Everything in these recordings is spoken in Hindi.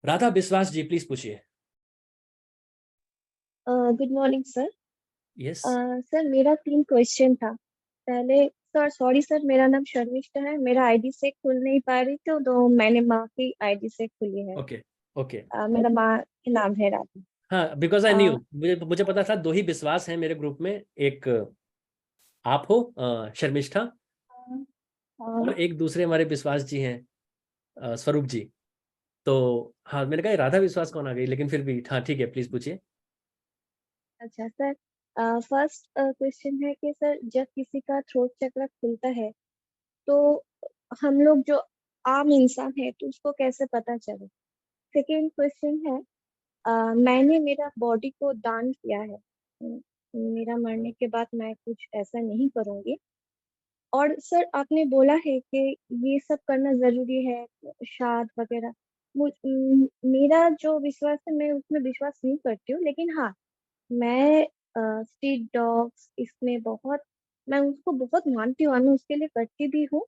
राधा विश्वास जी, प्लीज पूछिए। Good morning sir. Yes. Sir मेरा 3 क्वेश्चन था। पहले सर, सॉरी सर, मेरा नाम शर्मिष्ठा है। मेरा आईडी से खुल नहीं पा रही थी तो मैंने माँ की आईडी से खुली है। Okay okay. मेरा माँ के नाम है राधा। हाँ, बिकॉज आई न्यू, अ, मुझे मुझे पता था दो ही विश्वास हैं मेरे ग्रुप में। एक आप हो, शर्मिष्ठा, और एक दूसरे हमारे विश्वास जी हैं, स्वरूप जी। तो हाँ, मैंने कहा ये राधा विश्वास कौन आ गई, लेकिन फिर भी हाँ ठीक है, प्लीज पूछिए। अच्छा सर, फर्स्ट क्वेश्चन है कि सर जब किसी का थ्रोट चक्र खुलता है तो हम लोग जो आम इंसान है तो उसको कैसे पता चले। सेकेंड क्वेश्चन है, मैंने मेरा बॉडी को दान किया है। मेरा मरने के बाद मैं कुछ ऐसा नहीं करूंगी। और सर आपने बोला है कि ये सब करना जरूरी है, श्राद्ध वगैरह। मेरा जो विश्वास है मैं उसमें विश्वास नहीं करती हूँ, लेकिन हाँ, मैं स्ट्रीट डॉग्स इसमें बहुत, मैं उसको बहुत मानती हूँ और मैं उसके लिए करती भी हूँ।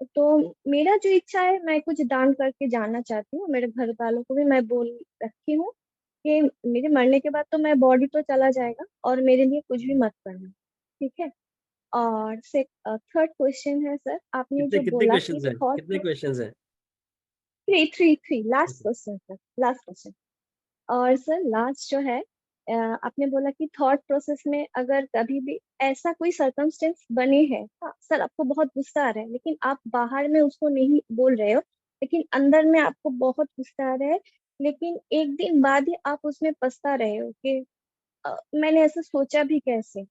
तो मेरा जो इच्छा है, मैं कुछ दान करके जाना चाहती हूँ। मेरे घर वालों को भी मैं बोल रखी हूँ कि मेरे मरने के बाद तो मैं बॉडी तो चला जाएगा और मेरे लिए कुछ भी मत करना। ठीक है। और से थर्ड क्वेश्चन है सर, आपने कितने जो कितने बोला कि क्वेश्चंस हैं, थॉट, कितने क्वेश्चंस हैं? Three three three, last Okay. Question sir, last question. और सर लास्ट जो है, आपने बोला कि थॉट प्रोसेस में अगर कभी भी ऐसा कोई सर्कमस्टेंस बने है, हाँ सर, आपको बहुत गुस्सा आ रहा है लेकिन आप बाहर में उसको नहीं बोल रहे हो, लेकिन अंदर में आपको बहुत गुस्सा आ रहा है, लेकिन एक दिन बाद ही आप उसमें पछता रहे हो कि मैंने ऐसा सोचा भी कैसे।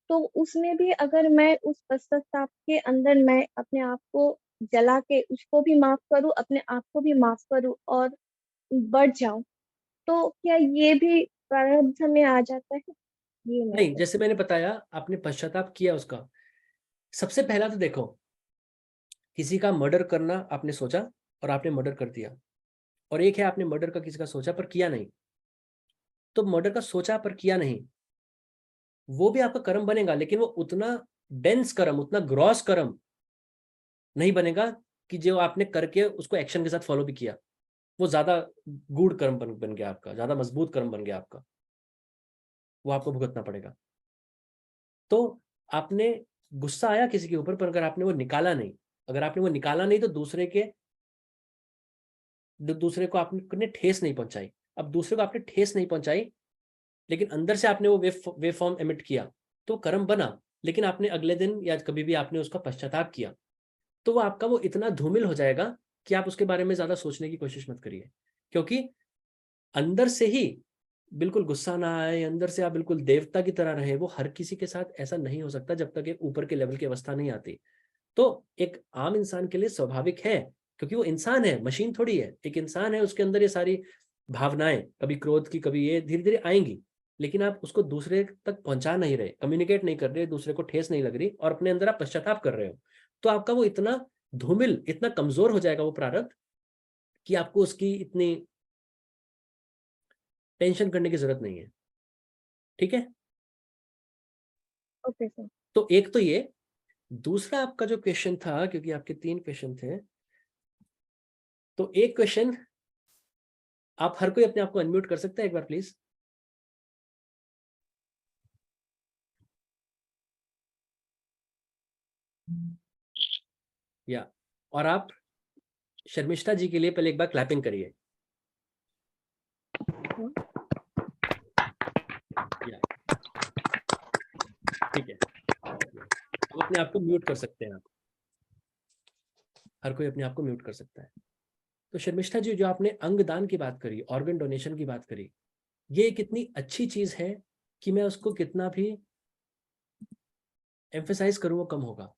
तो उसमें भी अगर मैं उस पश्चाताप के अंदर मैं अपने आप को जला के उसको भी माफ करूं, अपने आप को भी माफ करूं और बढ़ जाऊं, तो क्या ये भी प्रारब्ध में आ जाता है? ये मैं नहीं, कह जैसे मैंने बताया, आपने पश्चाताप किया उसका। सबसे पहला तो देखो, किसी का मर्डर करना आपने सोचा और आपने मर्डर कर दिया, और एक है आपने मर्डर का किसी का सोचा पर किया नहीं। तो मर्डर का सोचा पर किया नहीं, वो भी आपका कर्म बनेगा, लेकिन वो उतना डेंस कर्म, उतना ग्रॉस कर्म नहीं बनेगा कि जो आपने करके उसको एक्शन के साथ फॉलो भी किया। वो ज्यादा गूढ़ कर्म बन गया आपका, ज्यादा मजबूत कर्म बन गया आपका, वो आपको भुगतना पड़ेगा। तो आपने गुस्सा आया किसी के ऊपर, पर अगर आपने वो निकाला नहीं, अगर आपने वो निकाला नहीं तो दूसरे को आपने ठेस नहीं पहुंचाई। अब दूसरे को आपने ठेस नहीं पहुंचाई, लेकिन अंदर से आपने वो वे फॉर्म एमिट किया, तो कर्म बना। लेकिन आपने अगले दिन या कभी भी आपने उसका पश्चाताप किया, तो वो आपका वो इतना धूमिल हो जाएगा कि आप उसके बारे में ज्यादा सोचने की कोशिश मत करिए। क्योंकि अंदर से ही बिल्कुल गुस्सा ना आए, अंदर से आप बिल्कुल देवता की तरह रहे, वो हर किसी के साथ ऐसा नहीं हो सकता जब तक एक ऊपर के लेवल की अवस्था नहीं आती। तो एक आम इंसान के लिए स्वाभाविक है, क्योंकि वो इंसान है, मशीन थोड़ी है, एक इंसान है, उसके अंदर ये सारी भावनाएं, कभी क्रोध की, कभी ये, धीरे धीरे आएंगी। लेकिन आप उसको दूसरे तक पहुंचा नहीं रहे, कम्युनिकेट नहीं कर रहे, दूसरे को ठेस नहीं लग रही, और अपने अंदर आप पश्चाताप कर रहे हो, तो आपका वो इतना धूमिल, इतना कमजोर हो जाएगा वो प्रारब्ध, कि आपको उसकी इतनी टेंशन करने की जरूरत नहीं है। ठीक है। Okay sir. तो एक तो ये, दूसरा आपका जो क्वेश्चन था, क्योंकि आपके 3 क्वेश्चन थे, तो एक क्वेश्चन, आप हर कोई अपने आप को अनम्यूट कर सकता है एक बार प्लीज। या, और आप शर्मिष्ठा जी के लिए पहले एक बार क्लैपिंग करिए। या, ठीक है, आप अपने आप को म्यूट कर सकते हैं। आप हर कोई अपने आप को म्यूट कर सकता है। तो शर्मिष्ठा जी, जो आपने अंग दान की बात करी, ऑर्गन डोनेशन की बात करी, ये एक इतनी अच्छी चीज है कि मैं उसको कितना भी एम्फेसाइज करूं वो कम होगा।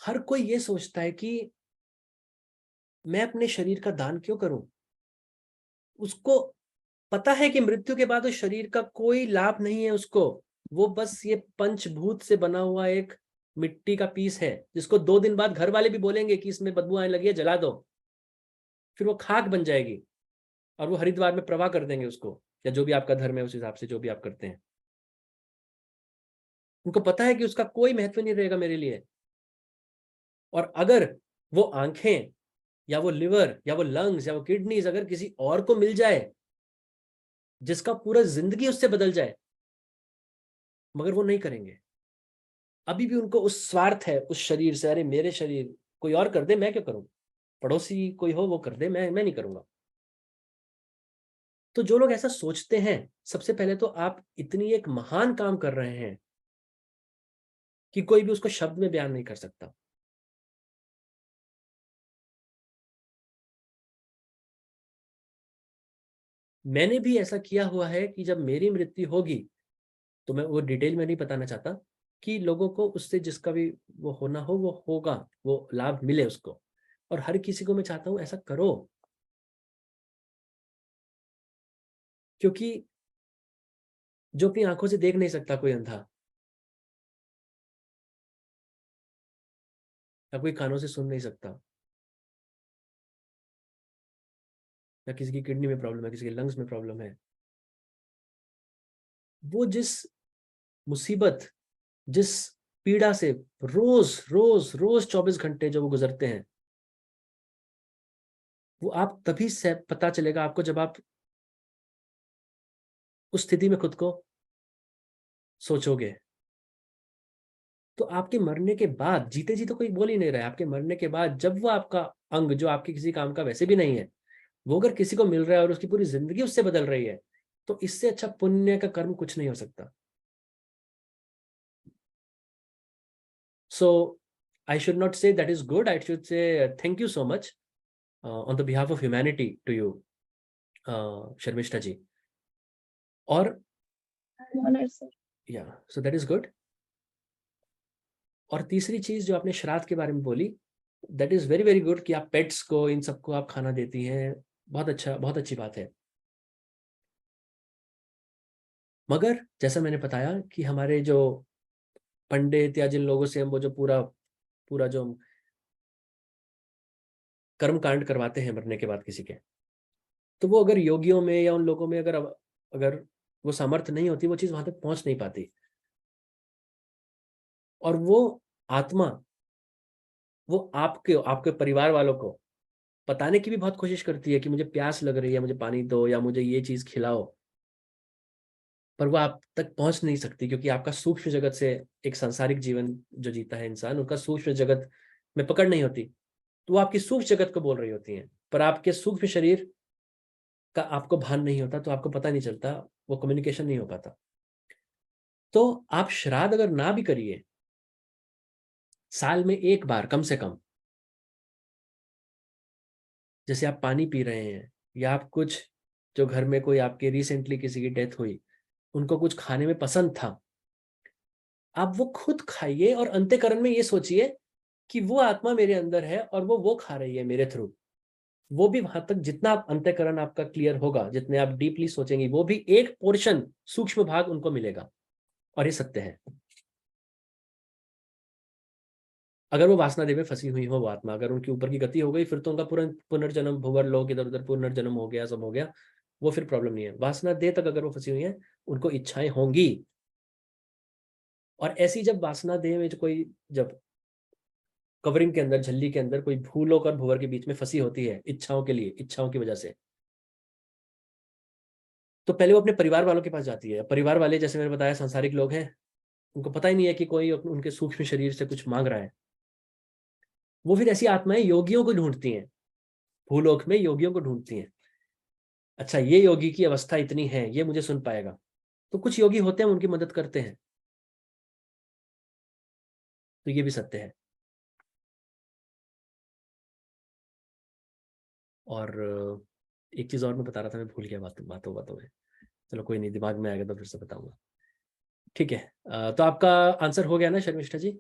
हर कोई ये सोचता है कि मैं अपने शरीर का दान क्यों करूं। उसको पता है कि मृत्यु के बाद उस शरीर का कोई लाभ नहीं है उसको। वो बस ये पंचभूत से बना हुआ एक मिट्टी का पीस है, जिसको 2 दिन बाद घर वाले भी बोलेंगे कि इसमें बदबू आने लगी है, जला दो। फिर वो खाक बन जाएगी, और वो हरिद्वार में प्रवाह कर देंगे उसको, या जो भी आपका धर्म है उस हिसाब से जो भी आप करते हैं। उनको पता है कि उसका कोई महत्व नहीं रहेगा मेरे लिए। और अगर वो आंखें या वो लिवर या वो लंग्स या वो किडनीज अगर किसी और को मिल जाए, जिसका पूरा जिंदगी उससे बदल जाए, मगर वो नहीं करेंगे। अभी भी उनको उस स्वार्थ है उस शरीर से, अरे मेरे शरीर कोई और कर दे, मैं क्यों करूं, पड़ोसी कोई हो वो कर दे, मैं नहीं करूंगा। तो जो लोग ऐसा सोचते हैं, सबसे पहले तो आप इतनी एक महान काम कर रहे हैं कि कोई भी उसको शब्द में बयान नहीं कर सकता। मैंने भी ऐसा किया हुआ है कि जब मेरी मृत्यु होगी, तो मैं वो डिटेल में नहीं बताना चाहता, कि लोगों को उससे जिसका भी वो होना हो वो होगा, वो लाभ मिले उसको। और हर किसी को मैं चाहता हूं ऐसा करो, क्योंकि जो अपनी आंखों से देख नहीं सकता कोई अंधा, या कोई कानों से सुन नहीं सकता, या किसी की किडनी में प्रॉब्लम है, किसी के लंग्स में प्रॉब्लम है, वो जिस मुसीबत, जिस पीड़ा से रोज रोज रोज 24 घंटे जो वो गुजरते हैं, वो आप तभी से पता चलेगा आपको जब आप उस स्थिति में खुद को सोचोगे। तो आपके मरने के बाद, जीते जी तो कोई बोल ही नहीं रहा है, आपके मरने के बाद जब वो आपका अंग जो आपके किसी काम का वैसे भी नहीं है, वो अगर किसी को मिल रहा है और उसकी पूरी जिंदगी उससे बदल रही है, तो इससे अच्छा पुण्य का कर्म कुछ नहीं हो सकता। So I should not say that is good. I should say thank you so much on the behalf of humanity to you, Sharmishta ji. और ऑनर सर। या सो दैट इज गुड। और तीसरी चीज जो आपने श्राद्ध के बारे में बोली, that is very very good कि आप पेट्स को, इन सबको आप खाना देती हैं, बहुत अच्छा, बहुत अच्छी बात है। मगर जैसा मैंने बताया कि हमारे जो पंडित या जिन लोगों से हम वो जो पूरा पूरा जो हम कर्म कांड करवाते हैं मरने के बाद किसी के, तो वो अगर योगियों में या उन लोगों में अगर अगर वो सामर्थ्य नहीं होती, वो चीज वहां तक पहुंच नहीं पाती। और वो आत्मा, वो आपके आपके परिवार वालों को बताने की भी बहुत कोशिश करती है कि मुझे प्यास लग रही है, मुझे पानी दो या मुझे ये चीज खिलाओ, पर वो आप तक पहुंच नहीं सकती, क्योंकि आपका सूक्ष्म जगत से, एक सांसारिक जीवन जो जीता है इंसान, उनका सूक्ष्म जगत में पकड़ नहीं होती। तो वो आपकी सूक्ष्म जगत को बोल रही होती हैं, पर आपके सूक्ष्म शरीर का आपको भान नहीं होता, तो आपको पता नहीं चलता, वो कम्युनिकेशन नहीं हो पाता। तो आप श्राद्ध अगर ना भी करिए, साल में एक बार कम से कम, जैसे आप पानी पी रहे हैं, या आप कुछ, जो घर में कोई आपके रिसेंटली किसी की डेथ हुई, उनको कुछ खाने में पसंद था, आप वो खुद खाइए और अंतःकरण में ये सोचिए कि वो आत्मा मेरे अंदर है और वो खा रही है मेरे थ्रू। वो भी वहां तक जितना आप अंतःकरण आपका क्लियर होगा, जितने आप डीपली सोचेंगे, वो भी एक पोर्शन, सूक्ष्म भाग उनको मिलेगा। और ये सत्य है। अगर वो वासना देह में फंसी हुई हो, वो आत्मा अगर उनकी ऊपर की गति हो गई, फिर तो उनका पूरा पुनर्जन्म, भूवर लोक, इधर उधर पुनर्जन्म हो गया, सब हो गया, वो फिर प्रॉब्लम नहीं है। वासना देह तक अगर वो फंसी हुई है, उनको इच्छाएं होंगी। और ऐसी जब वासना देह में जो कोई, जब कवरिंग के अंदर, झल्ली के अंदर कोई भूलोक और भूवर के बीच में फंसी होती है इच्छाओं के लिए, इच्छाओं की वजह से, तो पहले वो अपने परिवार वालों के पास जाती है। परिवार वाले, जैसे मैंने बताया, सांसारिक लोग हैं, उनको पता ही नहीं है कि कोई उनके सूक्ष्म शरीर से कुछ मांग रहा है। वो फिर ऐसी आत्माएं योगियों को ढूंढती हैं, भूलोक में योगियों को ढूंढती हैं। अच्छा, ये योगी की अवस्था इतनी है, ये मुझे सुन पाएगा, तो कुछ योगी होते हैं, उनकी मदद करते हैं। तो ये भी सत्य है। और एक चीज और मैं बता रहा था, मैं भूल गया बातों बातों में। चलो कोई नहीं, दिमाग में आएगा तो फिर से बताऊंगा। ठीक है। तो आपका आंसर हो गया ना शर्मिष्ठा जी?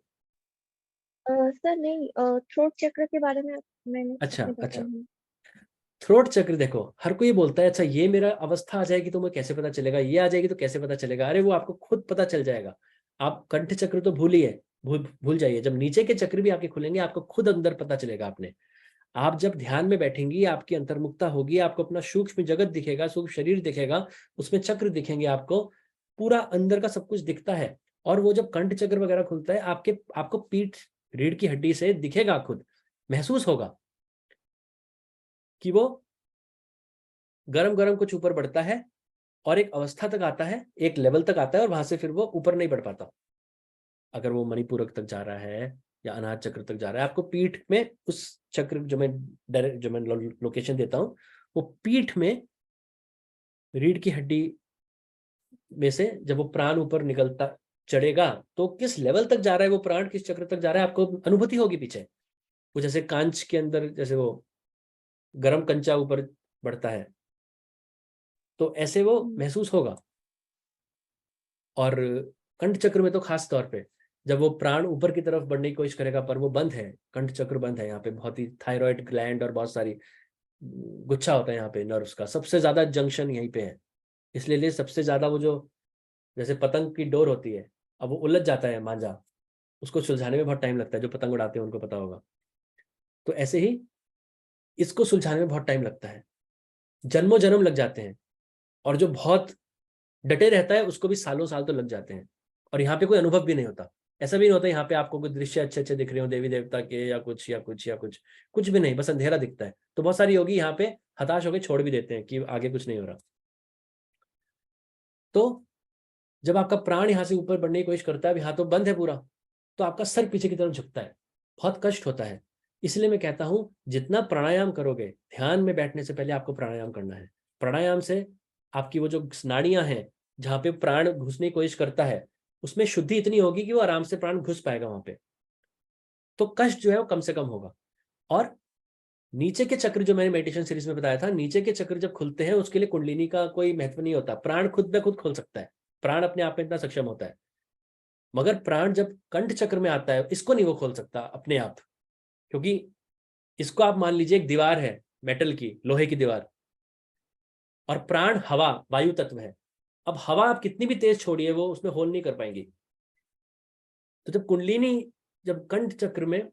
सर नहीं, थ्रोट चक्र के बारे में मैंने अच्छा आपने अच्छा। बताया। थ्रोट चक्र देखो, हर कोई बोलता है अच्छा ये मेरा अवस्था आ जाएगी तो मुझे कैसे पता चलेगा, ये आ जाएगी तो कैसे पता चलेगा। अरे वो आपको खुद पता चल जाएगा। आप कंठ चक्र तो भूलिए, भूल भूल जाइए, जब नीचे के चक्र भी आपके खुलेंगे, आपको खुद अंदर पता चलेगा। आपने, आप जब ध्यान में बैठेंगी, आपकी अंतर्मुखता होगी, आपको अपना सूक्ष्म जगत दिखेगा, सूक्ष्म शरीर दिखेगा, उसमें चक्र दिखेंगे आपको, पूरा अंदर का सब कुछ दिखता है। और वो जब कंठ चक्र वगैरह खुलता है, आपको पीठ, रीढ़ की हड्डी से दिखेगा, खुद महसूस होगा। कि वो गरम गरम कुछ ऊपर बढ़ता है और एक अवस्था तक आता है, एक लेवल तक आता है, और वहां से फिर वो ऊपर नहीं बढ़ पाता। अगर वो मणिपूरक तक जा रहा है या अनाहत चक्र तक जा रहा है, आपको पीठ में उस चक्र जो मैं लोकेशन देता हूं, वो पीठ में रीढ़ की हड्डी में से जब वो प्राण ऊपर निकलता चढ़ेगा, तो किस लेवल तक जा रहा है वो प्राण, किस चक्र तक जा रहा है, आपको अनुभूति होगी पीछे। वो जैसे कांच के अंदर जैसे वो गर्म कंचा ऊपर बढ़ता है, तो ऐसे वो महसूस होगा। और कंठ चक्र में तो खास तौर पे जब वो प्राण ऊपर की तरफ बढ़ने की कोशिश करेगा, पर वो बंद है, कंठ चक्र बंद है, यहाँ पे बहुत ही थायराइड ग्लैंड और बहुत सारी गुच्छा होता है यहाँ पे नर्व्स का, सबसे ज्यादा जंक्शन यहीं पे है। इसलिए सबसे ज्यादा वो जो जैसे पतंग की डोर होती है, अब वो उलझ जाता है मांझा, उसको सुलझाने में बहुत टाइम लगता है, जो पतंग उड़ाते हैं उनको पता होगा। तो ऐसे ही इसको सुलझाने में बहुत टाइम लगता है, जन्मों जन्म लग जाते हैं, और जो बहुत डटे रहता है उसको भी सालों साल तो लग जाते हैं। और यहाँ पे कोई अनुभव भी नहीं होता, ऐसा भी नहीं होता यहाँ पे आपको कोई दृश्य अच्छे अच्छे दिख रहे हो देवी देवता के या कुछ या कुछ या कुछ, कुछ भी नहीं, बस अंधेरा दिखता है। तो बहुत सारे योगी यहाँ पे हताश होकर छोड़ भी देते हैं कि आगे कुछ नहीं हो रहा। तो जब आपका प्राण यहाँ से ऊपर बढ़ने की कोशिश करता है, अभी हाथों बंद है पूरा, तो आपका सर पीछे की तरफ झुकता है, बहुत कष्ट होता है। इसलिए मैं कहता हूं जितना प्राणायाम करोगे, ध्यान में बैठने से पहले आपको प्राणायाम करना है। प्राणायाम से आपकी वो जो नाड़ियां हैं जहां पे प्राण घुसने की कोशिश करता है, उसमें शुद्धि इतनी होगी कि वो आराम से प्राण घुस पाएगा वहां पे, तो कष्ट जो है वो कम से कम होगा। और नीचे के चक्र जो मैंने मेडिटेशन सीरीज में बताया था, नीचे के चक्र जब खुलते हैं उसके लिए कुंडलिनी का कोई महत्व नहीं होता, प्राण खुद ब खुद खुल सकता है, प्राण अपने आप में इतना सक्षम होता है। मगर प्राण जब कंठ चक्र में आता है, इसको नहीं वो खोल सकता अपने आप, क्योंकि इसको आप मान लीजिए एक दीवार है मेटल की, लोहे की दीवार, और प्राण हवा वायु तत्व है। अब हवा आप कितनी भी तेज छोड़िए वो उसमें होल नहीं कर पाएंगी। तो जब कुंडलिनी, जब कंठ चक्र में,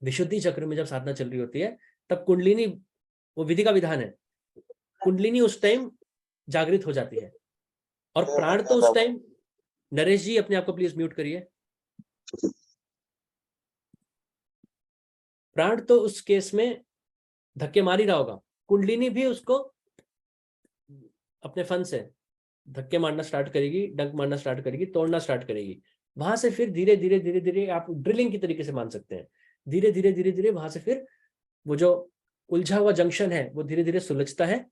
विशुद्धि चक्र में जब साधना चल रही होती है, तब कुंडलिनी, वो विधि का विधान है, कुंडलिनी उस टाइम जागृत हो जाती है, और प्राण तो उस टाइम, नरेश जी अपने आप को प्लीज म्यूट करिए, प्राण तो उस केस में धक्के मार ही रहा होगा, कुंडलिनी भी उसको अपने फन से धक्के मारना स्टार्ट करेगी, डंक मारना स्टार्ट करेगी, तोड़ना स्टार्ट करेगी। वहां से फिर धीरे धीरे धीरे धीरे, आप ड्रिलिंग की तरीके से मान सकते हैं, धीरे धीरे धीरे धीरे वहां से फिर वो जो उलझा हुआ जंक्शन है वो धीरे धीरे सुलझता है,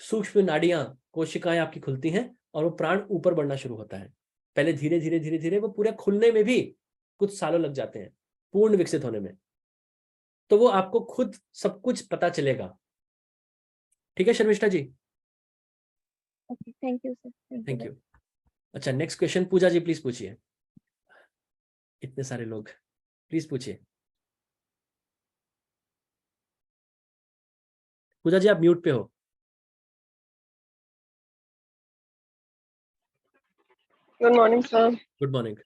सूक्ष्म नाड़ियां, कोशिकाएं आपकी खुलती हैं, और वो प्राण ऊपर बढ़ना शुरू होता है। पहले धीरे धीरे धीरे धीरे वो पूरे खुलने में भी कुछ सालों लग जाते हैं, पूर्ण विकसित होने में। तो वो आपको खुद सब कुछ पता चलेगा। ठीक है Sharmishtha ji? Okay, thank you sir, thank you. अच्छा, next question Pooja ji please पूछिए, इतने सारे लोग, प्लीज पूछिए। पूजा जी आप म्यूट पे हो। Good morning sir. Good morning.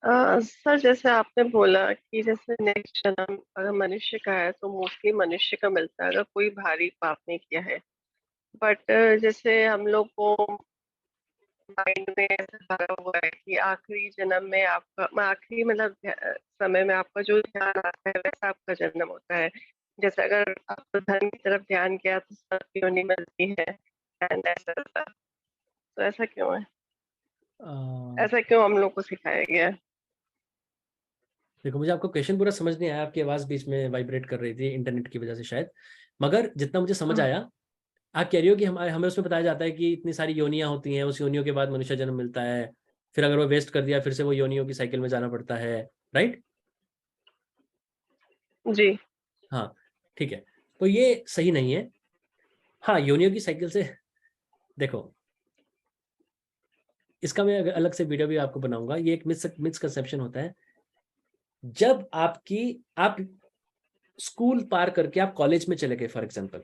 Sir जैसे आपने बोला कि जैसे नेक्स्ट जन्म अगर मनुष्य का है तो मोस्टली मनुष्य का मिलता है अगर कोई भारी पाप नहीं किया है। बट जैसे हम लोग को माइंड में ऐसा भरा हुआ है कि आखिरी जन्म में आपका, आखिरी मतलब समय में आपका जो ध्यान आता है वैसा आपका जन्म होता है। जैसे अगर आपको धन की तरफ ध्यान किया तो सब योनि मिलती है, एंड ऐसा तो ऐसा क्यों है? ऐसा क्यों हम लोग को सिखाया गया है? देखो, मुझे आपका क्वेश्चन पूरा समझ नहीं आया, आपकी आवाज बीच में वाइब्रेट कर रही थी इंटरनेट की वजह से शायद, मगर जितना मुझे समझ आया, आप कह रही हो कि हमें उसमें बताया जाता है कि इतनी सारी योनियां होती हैं, उस योनियों के बाद मनुष्य जन्म मिलता है, फिर अगर वो वेस्ट कर दिया फिर से वो योनियों की साइकिल में जाना पड़ता है, राइट? जी हाँ, ठीक है। तो ये सही नहीं है। हाँ, योनियों की साइकिल से, देखो, इसका मैं अलग से वीडियो भी आपको बनाऊंगा। ये एक मिसकंसेप्शन होता है, जब आप स्कूल पार करके आप कॉलेज में चले गए फॉर एग्जांपल,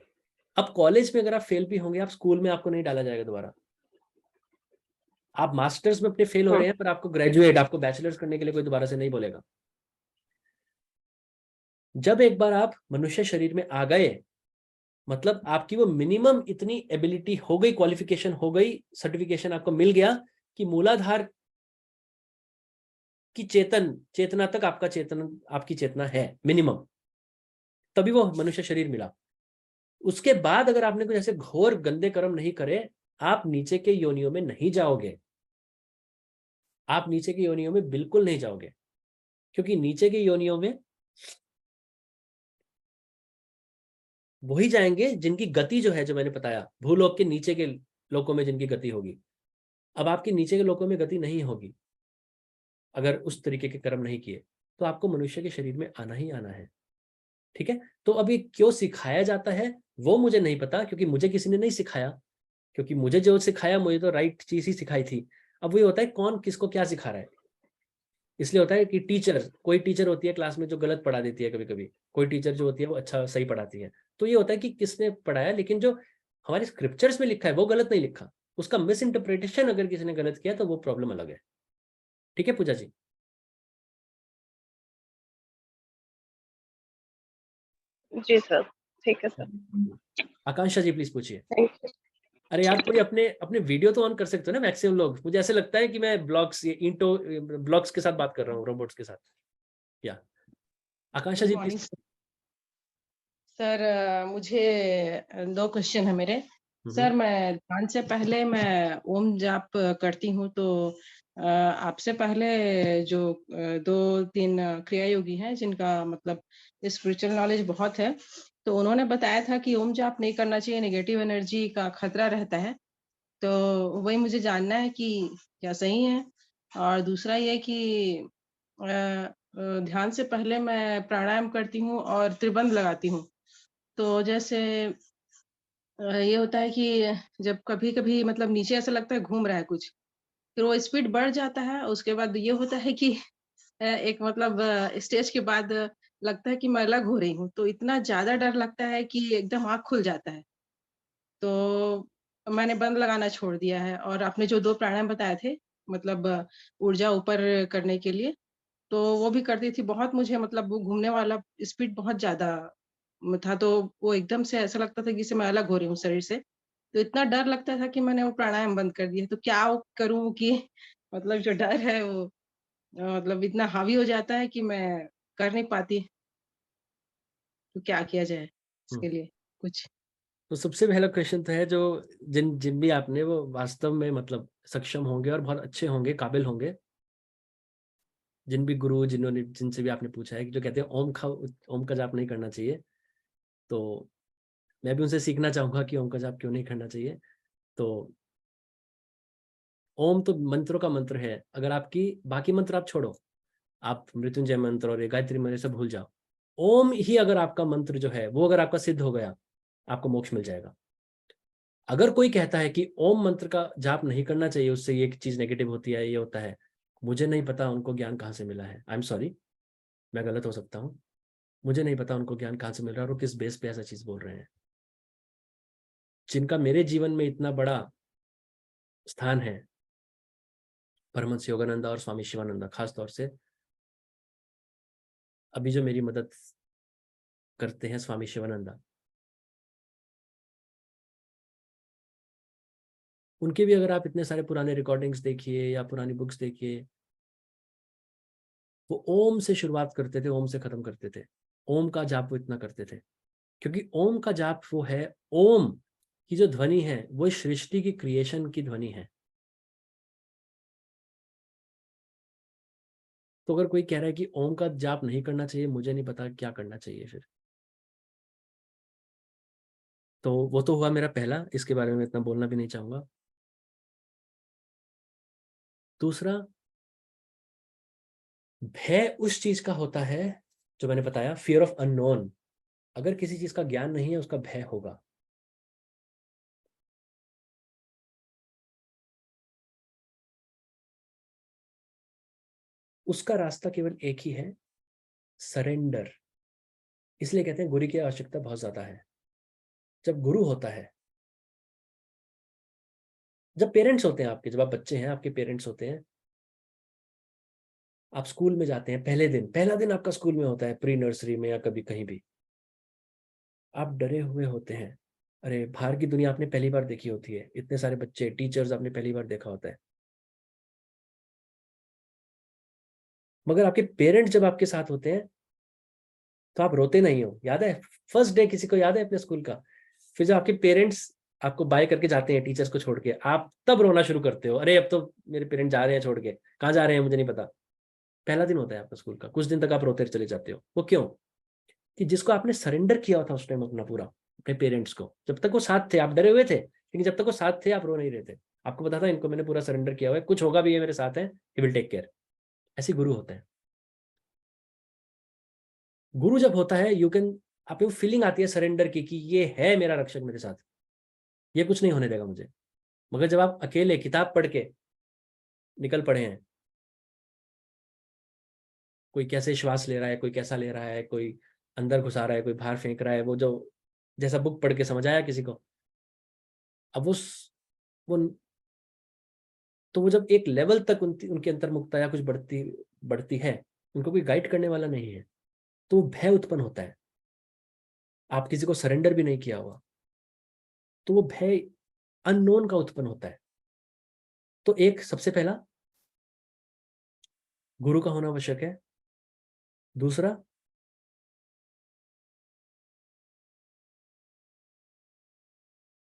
अब कॉलेज में अगर आप फेल भी होंगे, आप स्कूल में आपको नहीं डाला जाएगा दोबारा। आप मास्टर्स में अपने फेल हो रहे हैं, पर आपको ग्रेजुएट, आपको बैचलर्स करने के लिए कोई दोबारा से नहीं बोलेगा। जब एक बार आप मनुष्य शरीर में आ गए, मतलब आपकी वो मिनिमम इतनी एबिलिटी हो गई, क्वालिफिकेशन हो गई, सर्टिफिकेशन आपको मिल गया कि मूलाधार की चेतना तक आपकी चेतना है मिनिमम, तभी वो मनुष्य शरीर मिला। उसके बाद अगर आपने कुछ ऐसे घोर गंदे कर्म नहीं करे, आप नीचे के योनियों में नहीं जाओगे, आप नीचे की योनियों में बिल्कुल नहीं जाओगे, क्योंकि नीचे की योनियों में वही जाएंगे जिनकी गति जो है, जो मैंने बताया, भूलोक के नीचे के लोकों में जिनकी गति होगी। अब आपकी नीचे के लोकों में गति नहीं होगी अगर उस तरीके के कर्म नहीं किए, तो आपको मनुष्य के शरीर में आना ही आना है। ठीक है, तो अभी क्यों सिखाया जाता है वो मुझे नहीं पता, क्योंकि मुझे किसी ने नहीं सिखाया, क्योंकि मुझे जो सिखाया मुझे तो राइट चीज ही सिखाई थी। अब वही होता है कौन किसको क्या सिखा रहा है। इसलिए होता है कि टीचर, कोई टीचर होती है क्लास में जो गलत पढ़ा देती है, कभी कभी कोई टीचर जो होती है वो अच्छा सही पढ़ाती है। तो ये होता है कि किसने पढ़ाया, लेकिन जो हमारे स्क्रिप्चर्स में लिखा है वो गलत नहीं लिखा, उसका मिस इंटरप्रिटेशन अगर किसी ने गलत किया तो वो प्रॉब्लम अलग है। ठीक है पूजा जी। जी सर, ठीक है सर। आकांक्षा जी प्लीज पूछिए। Thank you. अरे यार कोई अपने अपने वीडियो तो ऑन कर सकते हो ना मैक्सिमम लोग, मुझे ऐसे लगता है कि मैं ब्लॉग्स, ये इंटो ब्लॉग्स के साथ बात कर रहा हूँ, रोबोट्स के साथ। या Akanksha good ji morning please. Sir. मुझे 2 क्वेश्चन है मेरे। सर मैं ध्यान से पहले मैं ओम जाप करती हूँ, तो आपसे पहले जो 2-3 क्रिया योगी हैं जिनका मतलब स्पिरिचुअल नॉलेज बहुत है, तो उन्होंने बताया था कि ओम जाप नहीं करना चाहिए, नेगेटिव एनर्जी का खतरा रहता है। तो वही मुझे जानना है कि क्या सही है? और दूसरा ये कि ध्यान से पहले मैं प्राणायाम करती हूँ और त्रिबंध लगाती हूँ। तो जैसे ये होता है कि जब कभी-कभी मतलब नीचे ऐसा लगता है घूम रहा है कुछ, फिर वो स्पीड बढ़ जाता है। उसके बाद ये होता है कि एक मतलब स्टेज के बाद लगता है कि मैं अलग हो रही हूँ, तो इतना ज़्यादा डर लगता है कि एकदम आँख खुल जाता है। तो मैंने बंद लगाना छोड़ दिया है, और आपने जो 2 प्राणायाम बताए थे, मतलब ऊर्जा ऊपर करने के लिए, तो वो भी करती थी। बहुत मुझे मतलब वो घूमने वाला स्पीड बहुत ज़्यादा था, तो वो एकदम से ऐसा लगता था कि जैसे मैं अलग हो रही हूँ शरीर से। तो इतना डर लगता था कि मैंने वो प्राणायाम बंद कर दिया। तो क्या वो करूँ कि मतलब जो डर है वो मतलब इतना हावी हो जाता है कि मैं कर नहीं पाती। तो क्या किया जाए इसके लिए कुछ? तो सबसे पहला क्वेश्चन तो है, जो जिन जिन भी आपने, वो वास्तव में मतलब सक्षम होंगे और बहुत अच्छे होंगे, काबिल होंगे। जिन भी गुरु, जिन्होंने, जिनसे भी आपने पूछा है कि जो कहते हैं ओम का जाप नहीं करना चाहिए, तो मैं भी उनसे सीखना चाहूंगा कि ओम का जाप क्यों नहीं करना चाहिए। तो ओम तो मंत्रों का मंत्र है। अगर आपकी बाकी मंत्र आप छोड़ो, आप मृत्युंजय मंत्र और ये गायत्री मंत्र सब भूल जाओ, ओम ही अगर आपका मंत्र जो है वो अगर आपका सिद्ध हो गया, आपको मोक्ष मिल जाएगा। अगर कोई कहता है कि ओम मंत्र का जाप नहीं करना चाहिए, उससे ये चीज नेगेटिव होती है, ये होता है, मुझे नहीं पता उनको ज्ञान कहाँ से मिला है। आई एम सॉरी, मैं गलत हो सकता हूँ, मुझे नहीं पता उनको ज्ञान कहाँ से मिल रहा है और वो किस बेस पे ऐसा चीज बोल रहे हैं। जिनका मेरे जीवन में इतना बड़ा स्थान है, परमहंस योगानंदा और स्वामी शिवानंदा, खास तौर से अभी जो मेरी मदद करते हैं स्वामी शिवानंदा, उनके भी अगर आप इतने सारे पुराने रिकॉर्डिंग्स देखिए या पुरानी बुक्स देखिए, वो ओम से शुरुआत करते थे, ओम से खत्म करते थे। ओम का जाप वो इतना करते थे, क्योंकि ओम का जाप वो है, ओम की जो ध्वनि है वो सृष्टि की क्रिएशन की ध्वनि है। तो अगर कोई कह रहा है कि ओम का जाप नहीं करना चाहिए, मुझे नहीं पता क्या करना चाहिए फिर। तो वो तो हुआ मेरा पहला, इसके बारे में इतना बोलना भी नहीं चाहूंगा। दूसरा, भय उस चीज का होता है जो मैंने बताया, फियर ऑफ अननोन। अगर किसी चीज का ज्ञान नहीं है, उसका भय होगा। उसका रास्ता केवल एक ही है, सरेंडर। इसलिए कहते हैं गुरु की आवश्यकता बहुत ज्यादा है। जब गुरु होता है, जब पेरेंट्स होते हैं आपके, जब आप बच्चे हैं, आपके पेरेंट्स होते हैं, आप स्कूल में जाते हैं, पहला दिन आपका स्कूल में होता है, प्री नर्सरी में या कभी कहीं भी, आप डरे हुए होते हैं। अरे बाहर की दुनिया आपने पहली बार देखी होती है, इतने सारे बच्चे, टीचर्स आपने पहली बार देखा होता है। मगर आपके पेरेंट्स जब आपके साथ होते हैं, तो आप रोते नहीं हो। याद है फर्स्ट डे, किसी को याद है अपने स्कूल का? फिर जब आपके पेरेंट्स आपको बाय करके जाते हैं टीचर्स को छोड़ के, आप तब रोना शुरू करते हो, अरे अब तो मेरे पेरेंट्स जा रहे हैं छोड़ के, कहाँ जा रहे हैं मुझे नहीं पता। पहला दिन होता है आपका स्कूल का, कुछ दिन तक आप रोते चले जाते हो। वो क्यों? कि जिसको आपने सरेंडर किया था उस टाइम अपना पूरा, अपने पेरेंट्स को, जब तक वो साथ थे आप डरे हुए थे, लेकिन जब तक वो साथ थे आप रो नहीं रहे थे। आपको पता था इनको मैंने पूरा सरेंडर किया हुआ है, कुछ होगा भी ये मेरे साथ है, ही विल टेक केयर। ऐसे गुरु होते हैं। गुरु जब होता है यू कैन, आप वो फीलिंग आती है सरेंडर की कि ये है मेरा रक्षक मेरे साथ, ये कुछ नहीं होने देगा मुझे। मगर जब आप अकेले किताब पढ़ के निकल पड़े हैं, कोई कैसे श्वास ले रहा है, कोई कैसा ले रहा है, कोई अंदर घुसा रहा है, कोई बाहर फेंक रहा है, वो जो जैसा बुक पढ़ के समझ आया किसी को, अब वो तो वो जब एक लेवल तक उनके अंतर्मुखता या कुछ बढ़ती बढ़ती है, उनको कोई गाइड करने वाला नहीं है, तो भय उत्पन्न होता है। आप किसी को सरेंडर भी नहीं किया हुआ, तो वो भय अननोन का उत्पन्न होता है। तो एक सबसे पहला गुरु का होना आवश्यक है। दूसरा,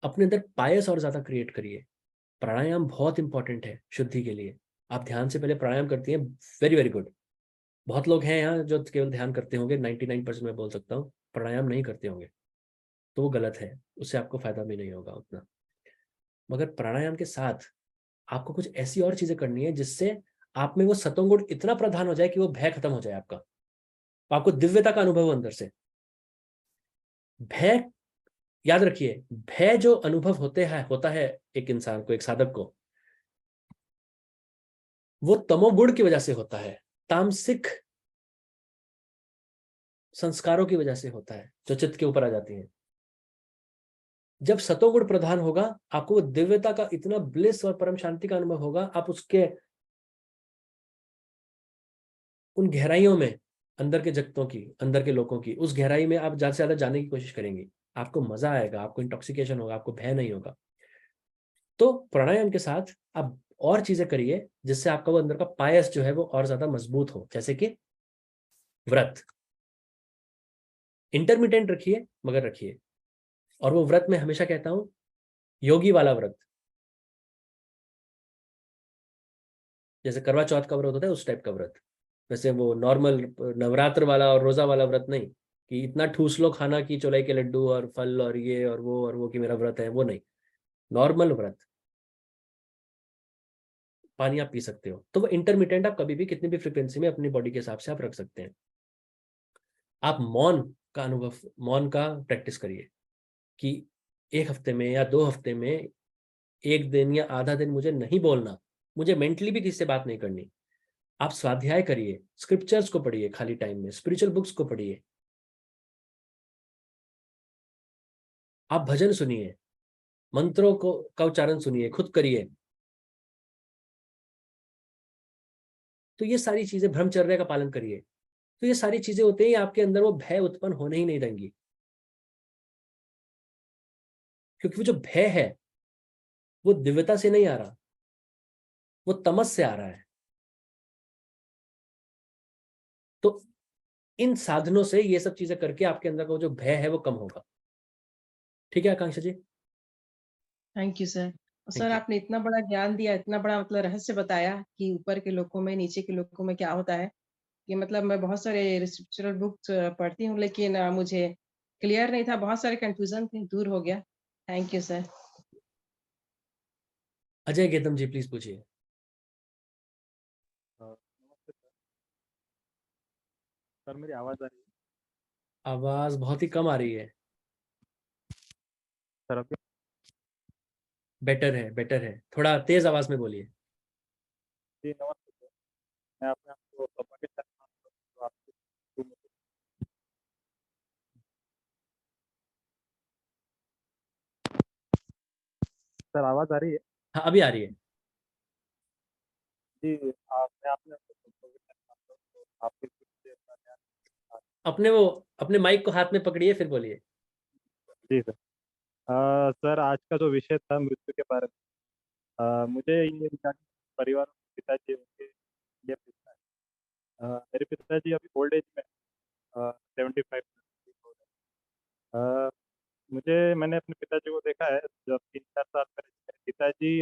अपने अंदर पायस और ज्यादा क्रिएट करिए। प्राणायाम बहुत इंपॉर्टेंट है शुद्धि के लिए। आप ध्यान से पहले प्राणायाम करती हैं, वेरी वेरी गुड। बहुत लोग हैं यहाँ जो केवल ध्यान करते होंगे, 99% मैं बोल सकता हूँ प्राणायाम नहीं करते होंगे, तो वो गलत है, उससे आपको फायदा भी नहीं होगा उतना। मगर प्राणायाम के साथ आपको कुछ ऐसी और चीजें करनी है जिससे आप में वो सतोगुण इतना प्रधान हो जाए कि वो भय खत्म हो जाए आपका, आपको दिव्यता का अनुभव हो अंदर से। भय, याद रखिए, भय जो अनुभव होता है एक इंसान को, एक साधक को, वो तमोगुण की वजह से होता है, तामसिक संस्कारों की वजह से होता है जो चित्त के ऊपर आ जाती हैं। जब सतोगुण प्रधान होगा, आपको वो दिव्यता का इतना ब्लिस और परम शांति का अनुभव होगा, आप उसके उन गहराइयों में, अंदर के जगतों की, अंदर के लोगों की उस गहराई में आप ज्यादा से ज्यादा जाने की कोशिश करेंगे। आपको मजा आएगा, आपको इंटॉक्सिकेशन होगा, आपको भय नहीं होगा। तो प्राणायाम के साथ आप और चीजें करिए जिससे आपका वो अंदर का पायस जो है वो और ज्यादा मजबूत हो। जैसे कि व्रत, इंटरमिटेंट रखिए मगर रखिए। और वो व्रत मैं हमेशा कहता हूं, योगी वाला व्रत, जैसे करवा चौथ का व्रत होता है उस टाइप का व्रत। वैसे वो नॉर्मल नवरात्र वाला और रोजा वाला व्रत नहीं, कि इतना ठूस लो खाना की चौलाई के लड्डू और फल और ये और वो कि मेरा व्रत है, वो नहीं। नॉर्मल व्रत, पानी आप पी सकते हो, तो वो इंटरमिटेंट आप कभी भी कितनी भी फ्रिक्वेंसी में अपनी बॉडी के हिसाब से आप रख सकते हैं। आप मौन का अनुभव, मौन का प्रैक्टिस करिए कि एक हफ्ते में या 2 हफ्ते में एक दिन या आधा दिन मुझे नहीं बोलना, मुझे मेंटली भी किसी से बात नहीं करनी। आप स्वाध्याय करिए, स्क्रिप्चर्स को पढ़िए, खाली टाइम में स्पिरिचुअल बुक्स को पढ़िए, आप भजन सुनिए, मंत्रों को का उच्चारण सुनिए, खुद करिए। तो ये सारी चीजें, ब्रह्मचर्य का पालन करिए। तो ये सारी चीजें होते ही आपके अंदर वो भय उत्पन्न होने ही नहीं देंगी, क्योंकि वो जो भय है वो दिव्यता से नहीं आ रहा, वो तमस से आ रहा है। तो इन साधनों से, ये सब चीजें करके आपके अंदर का वो जो भय है वो कम होगा। ठीक है Akanksha ji? Thank you sir. Sir thank you. आपने इतना बड़ा ज्ञान दिया, इतना बड़ा मतलब रहस्य बताया कि ऊपर के लोगों में, नीचे के लोगों में क्या होता है। कि मतलब मैं बहुत सारे स्पिरिचुअल बुक्स पढ़ती हूँ, लेकिन मुझे क्लियर नहीं था, बहुत सारे कंफ्यूजन थे, दूर हो गया। Thank you sir. Ajay Gautam ji please पूछिए। नमस्ते सर। सर मेरी आवाज़ आ रही है? आवाज बहुत ही कम आ रही है। सर अभी? बेटर है, बेटर है, थोड़ा तेज आवाज में बोलिए। जी नमस्ते सर। मैं अपने आप को पाकिस्तान में मानता हूँ, तो आपके थ्रू मुझे। सर आवाज़ आ रही है? हाँ अभी आ रही है। जी मैं अपने आप को पाकिस्तान में मानता हूँ, तो आपके थ्रू मुझे अपना ज्ञान। अपने माइक को हाथ में पकड़िए फिर बोलिए। जी सर। सर आज का जो विषय था मृत्यु के बारे में, मुझे ये विचार, परिवार में पिताजी उनके ये पूछना है। मेरे पिताजी अभी ओल्ड एज में हैं, 75 हो रहा है। मैंने अपने पिताजी को देखा है, जब 3-4 साल पहले पिताजी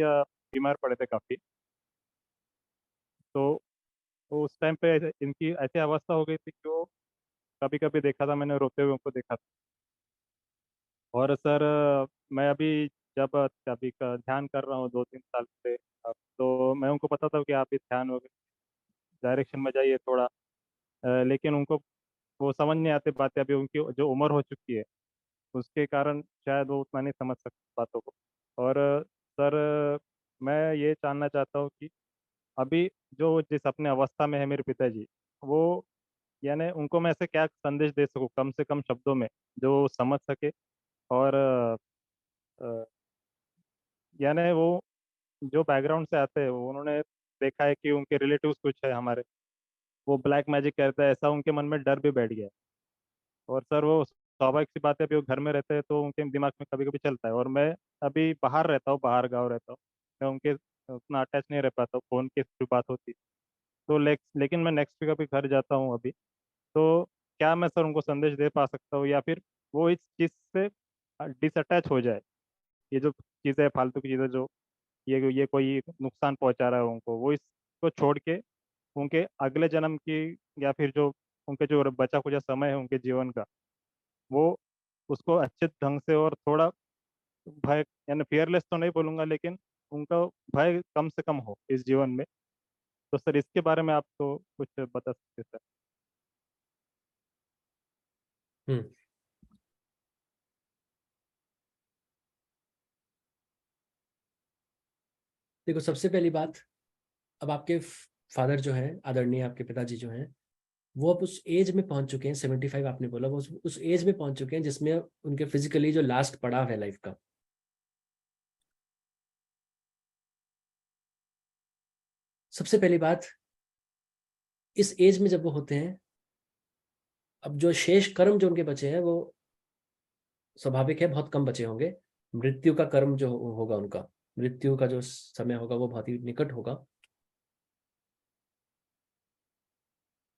बीमार पड़े थे काफ़ी। तो उस टाइम पे इनकी ऐसी अवस्था हो गई थी कि वो कभी-कभी देखा था मैंने रोते हुए उनको देखा था। और सर मैं अभी जब अभी का ध्यान कर रहा हूँ 2-3 साल से अब, तो मैं उनको बताता हूँ कि आप भी ध्यान वगैरह डायरेक्शन में जाइए थोड़ा। लेकिन उनको वो समझ नहीं आती बातें, अभी उनकी जो उम्र हो चुकी है उसके कारण शायद वो उतना नहीं समझ सकते बातों को। और सर मैं ये जानना चाहता हूँ कि अभी जो जिस अपने अवस्था में है मेरे पिताजी, वो यानी उनको मैं ऐसे क्या संदेश दे सकूँ कम से कम शब्दों में जो वो समझ सके। और अ, यानी वो जो बैकग्राउंड से आते हैं वो उन्होंने देखा है कि उनके रिलेटिव्स कुछ है हमारे, वो ब्लैक मैजिक करता है, ऐसा उनके मन में डर भी बैठ गया है। और सर वो स्वाभाविक सी बात है, अभी वो घर में रहते हैं तो उनके दिमाग में कभी कभी चलता है। और मैं अभी बाहर रहता हूँ, बाहर गाँव रहता हूँ, मैं उनके उतना अटैच नहीं रह पाता हूँ, फ़ोन के थ्रू बात होती है। तो लेकिन मैं नेक्स्ट वीक अभी घर जाता हूँ अभी। तो क्या मैं सर उनको संदेश दे पा सकता हूँ, या फिर वो इस चीज़ से डिसअटैच हो जाए, ये जो चीज़ें फालतू की चीज़ें जो ये कोई नुकसान पहुंचा रहा है उनको, वो इसको छोड़ के उनके अगले जन्म की, या फिर जो उनके जो बचा कुचा समय है उनके जीवन का, वो उसको अच्छे ढंग से और थोड़ा भय, यानी फियरलेस तो नहीं बोलूंगा, लेकिन उनका भय कम से कम हो इस जीवन में। तो सर इसके बारे में आप तो कुछ बता सकते हैं सर। हम्म देखो, सबसे पहली बात, अब आपके फादर जो है, आदरणीय आपके पिताजी जो हैं, वो अब उस एज में पहुंच चुके हैं, 75 आपने बोला, वो उस एज में पहुंच चुके हैं जिसमें उनके फिजिकली जो लास्ट पड़ाव है लाइफ का। सबसे पहली बात, इस एज में जब वो होते हैं, अब जो शेष कर्म जो उनके बचे हैं वो स्वाभाविक है बहुत कम बचे होंगे। मृत्यु का कर्म जो होगा उनका, मृत्यु का जो समय होगा वो बहुत ही निकट होगा।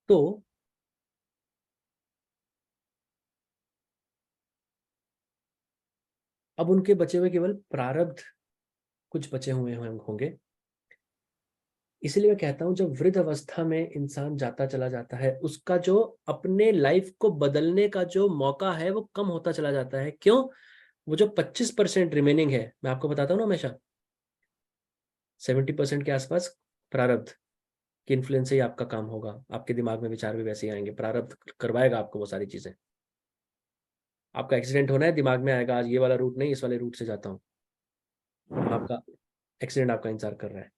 तो अब उनके बचे हुए केवल प्रारब्ध कुछ बचे हुए होंगे। इसलिए मैं कहता हूं, जब वृद्ध अवस्था में इंसान जाता चला जाता है, उसका जो अपने लाइफ को बदलने का जो मौका है वो कम होता चला जाता है। क्यों? वो जो 25% रिमेनिंग है, मैं आपको बताता हूँ ना, हमेशा 70% के आसपास प्रारब्ध के इन्फ्लुएंस से ही आपका काम होगा। आपके दिमाग में विचार भी वैसे ही आएंगे, प्रारब्ध करवाएगा आपको वो सारी चीजें। आपका एक्सीडेंट होना है, दिमाग में आएगा आज ये वाला रूट नहीं, इस वाले रूट से जाता हूँ, आपका एक्सीडेंट आपका इंतजार कर रहा है।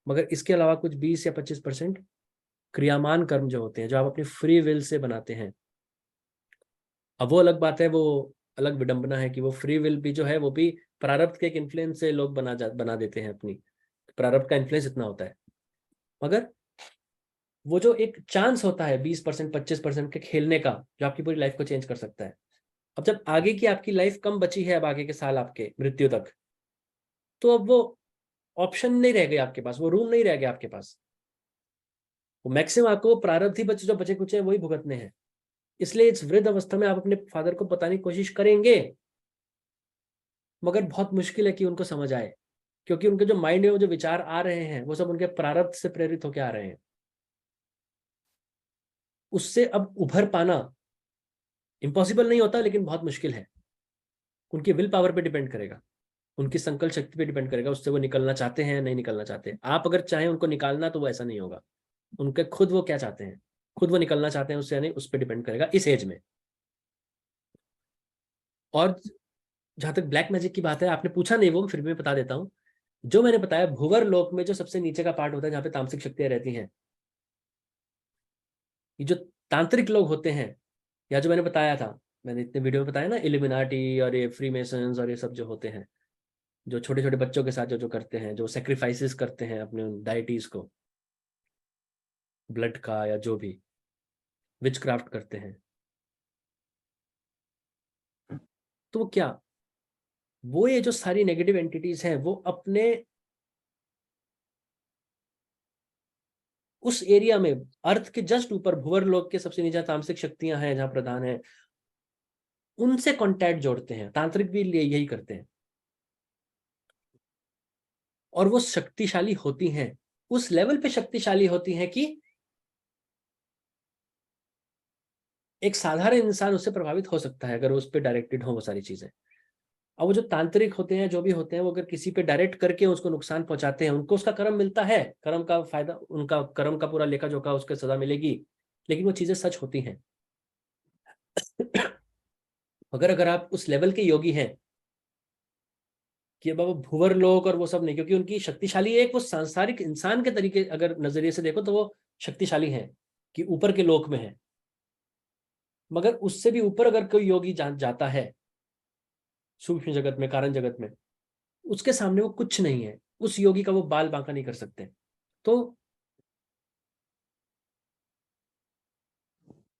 मगर इसके अलावा कुछ 20 या 25% क्रियामान कर्म जो होते हैं, जो आप अपनी फ्री विल से बनाते हैं। अब वो अलग बात है, वो अलग विडंबना है कि वो फ्री विल भी जो है वो भी प्रारब्ध के एक इन्फ्लुएंस से लोग बना देते हैं अपनी। प्रारब्ध का इन्फ्लुएंस इतना होता है। मगर वो जो एक चांस होता है 20% 25% के खेलने का, जो आपकी पूरी लाइफ को चेंज कर सकता है। अब जब आगे की आपकी लाइफ कम बची है, अब आगे के साल आपके मृत्यु तक, तो अब वो ऑप्शन नहीं रह गया आपके पास, वो रूम नहीं रह गया आपके पास। वो मैक्सिमम आपको वो प्रारब्ध ही बचे, जो बचे कुछ है वही भुगतने हैं। इसलिए इस वृद्ध अवस्था में आप अपने फादर को बताने की कोशिश करेंगे, मगर बहुत मुश्किल है कि उनको समझ आए, क्योंकि उनके जो माइंड में वो जो विचार आ रहे हैं वो सब उनके प्रारब्ध से प्रेरित होकर आ रहे हैं। उससे अब उभर पाना इम्पॉसिबल नहीं होता, लेकिन बहुत मुश्किल है। उनकी विल पावर पे डिपेंड करेगा, उनकी संकल्प शक्ति पे डिपेंड करेगा, उससे वो निकलना चाहते हैं नहीं निकलना चाहते। आप अगर चाहें उनको निकालना तो वो ऐसा नहीं होगा। उनके खुद वो क्या चाहते हैं, खुद वो निकलना चाहते हैं उससे, नहीं, उस पर डिपेंड करेगा इस एज में। और जहां तक ब्लैक मैजिक की बात है, आपने पूछा नहीं वो, फिर भी मैं बता देता हूँ। जो मैंने बताया, भूवर लोक में जो सबसे नीचे का पार्ट होता है, जहाँ पे तामसिक शक्तियां रहती हैं, ये जो तांत्रिक लोग होते हैं, या जो मैंने बताया था, मैंने इतने वीडियो में बताया ना, इल्यूमिनाटी और ये फ्री मेसन्स और ये सब जो होते हैं, जो छोटे छोटे बच्चों के साथ जो जो करते हैं, जो सेक्रीफाइसेस करते हैं अपने डाइटीज को, ब्लड का या जो भी विच क्राफ्ट करते हैं, तो वो क्या, वो ये जो सारी नेगेटिव एंटिटीज हैं वो अपने उस एरिया में अर्थ के जस्ट ऊपर भुवर लोक के सबसे नीचे तामसिक शक्तियां हैं, जहां प्रधान है, उनसे कॉन्टैक्ट जोड़ते हैं। तांत्रिक भी यही करते हैं, और वो शक्तिशाली होती हैं, उस लेवल पे शक्तिशाली होती हैं कि एक साधारण इंसान उससे प्रभावित हो सकता है अगर उस पर डायरेक्टेड हो वो सारी चीजें। अब वो जो तांत्रिक होते हैं, जो भी होते हैं, वो अगर किसी पे डायरेक्ट करके उसको नुकसान पहुंचाते हैं, उनको उसका कर्म मिलता है, कर्म का फायदा, उनका कर्म का पूरा लेखा जोखा उसके सजा मिलेगी, लेकिन वो चीजें सच होती हैं। अगर आप उस लेवल के योगी हैं कि अब वो भूवर लोक और वो सब नहीं, क्योंकि उनकी शक्तिशाली एक वो सांसारिक इंसान के तरीके अगर नजरिए से देखो तो वो शक्तिशाली हैं कि ऊपर के लोक में है, मगर उससे भी ऊपर अगर कोई योगी जाता है सूक्ष्म जगत में, कारण जगत में, उसके सामने वो कुछ नहीं है, उस योगी का वो बाल बांका नहीं कर सकते। तो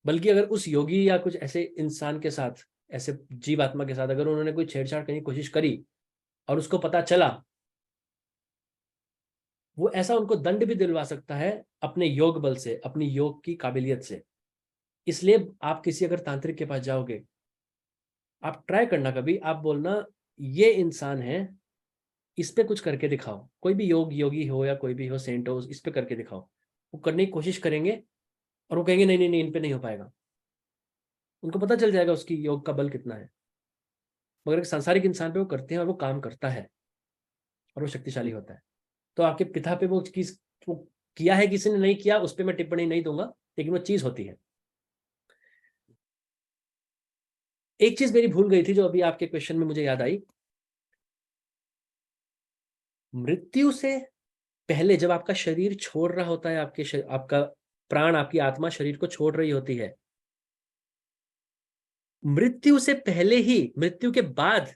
बल्कि अगर उस योगी या कुछ ऐसे इंसान के साथ, ऐसे जीवात्मा के साथ अगर उन्होंने कोई छेड़छाड़ करने की कोशिश करी और उसको पता चला, वो ऐसा उनको दंड भी दिलवा सकता है अपने योग बल से, अपनी योग की काबिलियत से। इसलिए आप किसी अगर तांत्रिक के पास जाओगे, आप ट्राई करना, कभी आप बोलना ये इंसान है, इस पे कुछ करके दिखाओ। कोई भी योगी हो या कोई भी हो, सेंट हो, इस पे करके दिखाओ। वो करने की कोशिश करेंगे और वो कहेंगे नहीं नहीं नहीं, इन पे नहीं हो पाएगा। उनको पता चल जाएगा उसकी योग का बल कितना है। मगर एक सांसारिक इंसान पे वो करते हैं और वो काम करता है और वो शक्तिशाली होता है। तो आपके पिता पे वो चीज वो किया है, किसी ने नहीं किया, उस पर मैं टिप्पणी नहीं दूंगा, लेकिन वो चीज होती है। एक चीज मेरी भूल गई थी जो अभी आपके क्वेश्चन में मुझे याद आई। मृत्यु से पहले जब आपका शरीर छोड़ रहा होता है, आपका प्राण, आपकी आत्मा शरीर को छोड़ रही होती है, मृत्यु से पहले ही, मृत्यु के बाद,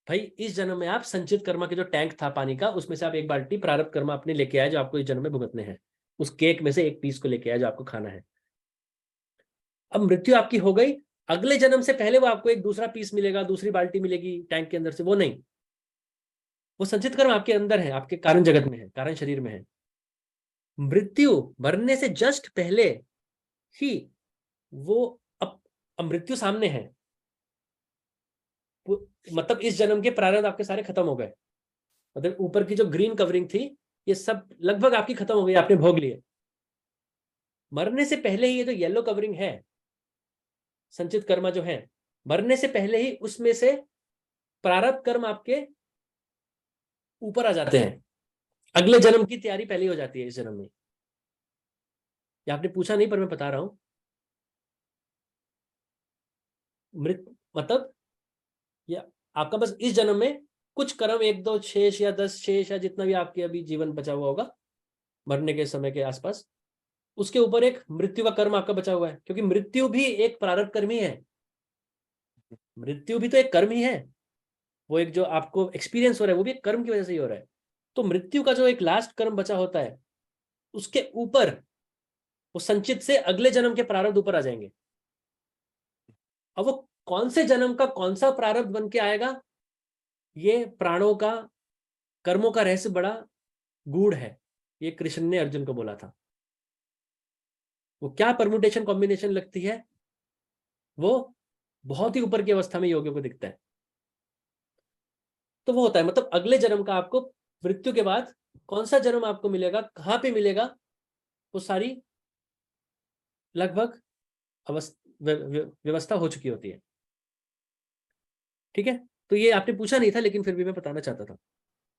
भाई इस जन्म में आप संचित कर्मा के जो टैंक था पानी का, उसमें से आप एक बाल्टी प्रारब्ध कर्मा अपने लेके आए जो आपको इस जन्म में भुगतने हैं। उस केक में से एक पीस को लेके आए जो आपको खाना है। अब मृत्यु आपकी हो गई, अगले जन्म से पहले वो आपको एक दूसरा पीस मिलेगा, दूसरी बाल्टी मिलेगी टैंक के अंदर से, वो नहीं। वो संचित कर्म आपके अंदर है, आपके कारण जगत में है, कारण शरीर में है। मृत्यु मरने से जस्ट पहले ही वो, अब मृत्यु सामने है, मतलब इस जन्म के प्रारब्ध आपके सारे खत्म हो गए। मतलब ऊपर की जो ग्रीन कवरिंग थी, ये सब लगभग आपकी खत्म हो गई, आपने भोग लिए। मरने से पहले ही ये जो येलो कवरिंग है, संचित कर्म जो है, मरने से पहले ही उसमें से प्रारब्ध कर्म आपके ऊपर आ जाते हैं। अगले जन्म की तैयारी पहले ही हो जाती है इस जन्म में। ये आपने पूछा नहीं पर मैं बता रहा हूं। मृत मतलब या आपका बस इस जन्म में कुछ कर्म, 1-2 शेष या 10 शेष या जितना भी आपके अभी जीवन बचा हुआ होगा मरने के समय के आसपास, उसके ऊपर एक मृत्यु का कर्म आपका बचा हुआ है, क्योंकि मृत्यु भी एक प्रारब्ध कर्म ही है। मृत्यु भी तो एक कर्म ही है। वो एक जो आपको एक्सपीरियंस हो रहा है वो भी एक कर्म की वजह से ही हो रहा है। तो मृत्यु का जो एक लास्ट कर्म बचा होता है, उसके ऊपर वो संचित से अगले जन्म के प्रारब्ध ऊपर आ जाएंगे। अब वो कौन से जन्म का कौन सा प्रारब्ध बन के आएगा, ये प्राणों का कर्मों का रहस्य बड़ा गूढ़ है। ये कृष्ण ने अर्जुन को बोला था। वो क्या परम्यूटेशन कॉम्बिनेशन लगती है, वो बहुत ही ऊपर की अवस्था में योगियों को दिखता है। तो वो होता है, मतलब अगले जन्म का आपको, मृत्यु के बाद कौन सा जन्म आपको मिलेगा, कहां पे मिलेगा, वो सारी लगभग व्यवस्था हो चुकी होती है। ठीक है, तो ये आपने पूछा नहीं था लेकिन फिर भी मैं बताना चाहता था।